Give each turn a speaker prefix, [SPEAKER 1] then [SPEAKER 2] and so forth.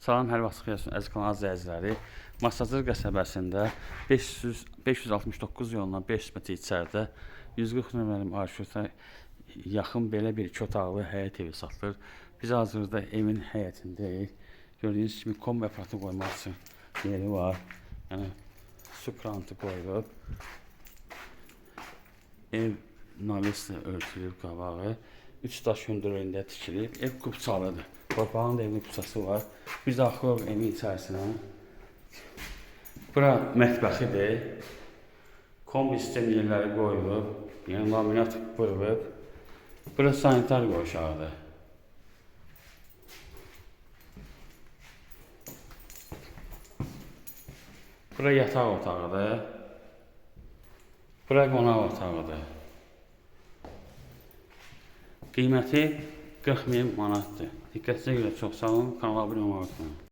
[SPEAKER 1] Salam, hər vaxt xeyir olsun əziz kanal izləyiciləri. Masazır qəsəbəsində 569 yolundan 500 metr içəridə 140 nömrəli marşruta yaxın belə bir 2 otaqlı həyət evi satılır. Biz hazırda evin həyətindəyik. Gördüyünüz kimi kombi aparatı qoymaq üçün yeri var. Yəni su krantı qoyulub. Ev naveslə örtülüb qabağı. 3 daş hündürlüyündə tikilib. Ev qupçalıdır. Torpağın da evin qupçası var. Biz daxilıq evin içərisinə. Bura mətbəxidir. Kombi sistem yerləri qoyulub. Yəni laminat vurulub. Bura sanitar qoşağıdır. Bura yataq otağıdır. Bura qonaq otağıdır. Qiyməti 40.000 manatdır. Diqqətinizə görə çox sağ olun. Kanala abunə olmayı unutmayın.